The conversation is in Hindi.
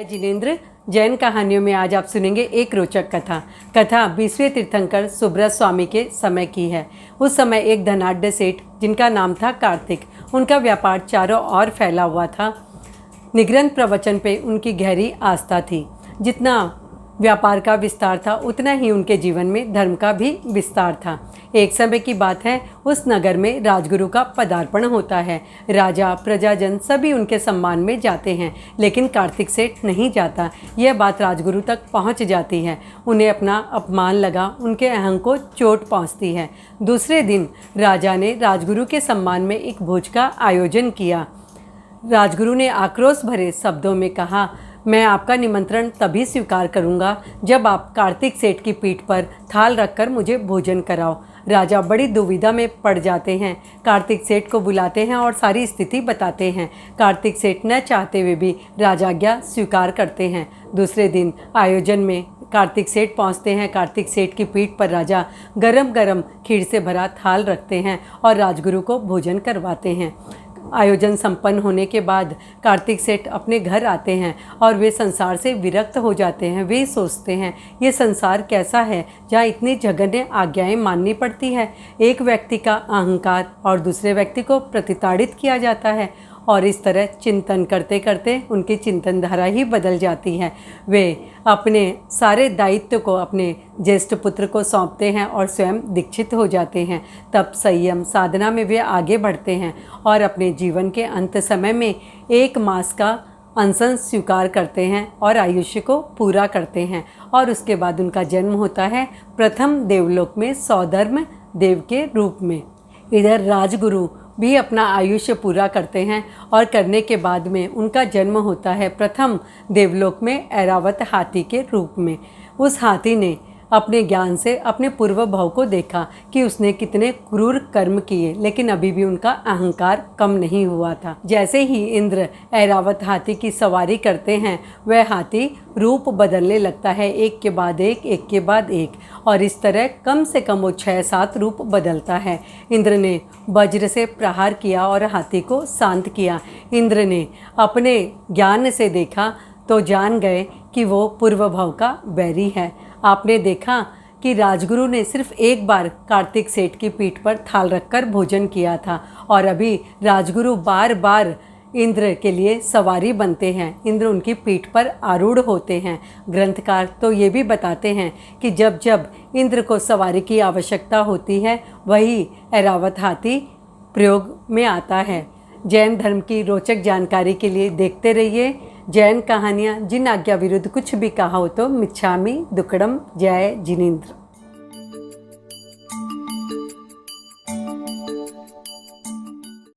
जय जिनेंद्र। जैन कहानियों में आज आप सुनेंगे एक रोचक कथा 20वें तीर्थंकर सुब्रत स्वामी के समय की है। उस समय एक धनाढ्य सेठ जिनका नाम था कार्तिक, उनका व्यापार चारों ओर फैला हुआ था। निग्रंथ प्रवचन पे उनकी गहरी आस्था थी। जितना व्यापार का विस्तार था उतना ही उनके जीवन में धर्म का भी विस्तार था। एक समय की बात है, उस नगर में राजगुरु का पदार्पण होता है। राजा प्रजाजन सभी उनके सम्मान में जाते हैं, लेकिन कार्तिक सेठ नहीं जाता। यह बात राजगुरु तक पहुंच जाती है। उन्हें अपना अपमान लगा, उनके अहं को चोट पहुंचती है। दूसरे दिन राजा ने राजगुरु के सम्मान में एक भोज का आयोजन किया। राजगुरु ने आक्रोश भरे शब्दों में कहा, मैं आपका निमंत्रण तभी स्वीकार करूंगा जब आप कार्तिक सेठ की पीठ पर थाल रखकर मुझे भोजन कराओ। राजा बड़ी दुविधा में पड़ जाते हैं। कार्तिक सेठ को बुलाते हैं और सारी स्थिति बताते हैं। कार्तिक सेठ न चाहते हुए भी राजाज्ञा स्वीकार करते हैं। दूसरे दिन आयोजन में कार्तिक सेठ पहुंचते हैं। कार्तिक सेठ की पीठ पर राजा गरम गरम खीर से भरा थाल रखते हैं और राजगुरु को भोजन करवाते हैं। आयोजन संपन्न होने के बाद कार्तिक सेठ अपने घर आते हैं और वे संसार से विरक्त हो जाते हैं। वे सोचते हैं, ये संसार कैसा है जहाँ इतनी जघन्य आज्ञाएं माननी पड़ती है। एक व्यक्ति का अहंकार और दूसरे व्यक्ति को प्रतिताड़ित किया जाता है। और इस तरह चिंतन करते करते उनकी चिंतन धारा ही बदल जाती है। वे अपने सारे दायित्व को अपने ज्येष्ठ पुत्र को सौंपते हैं और स्वयं दीक्षित हो जाते हैं। तब संयम साधना में वे आगे बढ़ते हैं और अपने जीवन के अंत समय में 1 मास का अनशन स्वीकार करते हैं और आयुष्य को पूरा करते हैं। और उसके बाद उनका जन्म होता है प्रथम देवलोक में सौधर्म देव के रूप में। इधर राजगुरु भी अपना आयुष्य पूरा करते हैं और करने के बाद में उनका जन्म होता है प्रथम देवलोक में ऐरावत हाथी के रूप में। उस हाथी ने अपने ज्ञान से अपने पूर्व भाव को देखा कि उसने कितने क्रूर कर्म किए, लेकिन अभी भी उनका अहंकार कम नहीं हुआ था। जैसे ही इंद्र ऐरावत हाथी की सवारी करते हैं, वह हाथी रूप बदलने लगता है, एक के बाद एक, और इस तरह कम से कम वो 6-7 रूप बदलता है। इंद्र ने वज्र से प्रहार किया और हाथी को शांत किया। इंद्र ने अपने ज्ञान से देखा तो जान गए कि वो पूर्व भाव का बैरी है। आपने देखा कि राजगुरु ने सिर्फ एक बार कार्तिक सेठ की पीठ पर थाल रखकर भोजन किया था और अभी राजगुरु बार बार इंद्र के लिए सवारी बनते हैं। इंद्र उनकी पीठ पर आरूढ़ होते हैं। ग्रंथकार तो ये भी बताते हैं कि जब जब इंद्र को सवारी की आवश्यकता होती है, वही ऐरावत हाथी प्रयोग में आता है। जैन धर्म की रोचक जानकारी के लिए देखते रहिए जैन कहानियाँ। जिन आज्ञा विरुद्ध कुछ भी कहा हो तो मिच्छामि दुक्कडम। जय जिनेंद्र।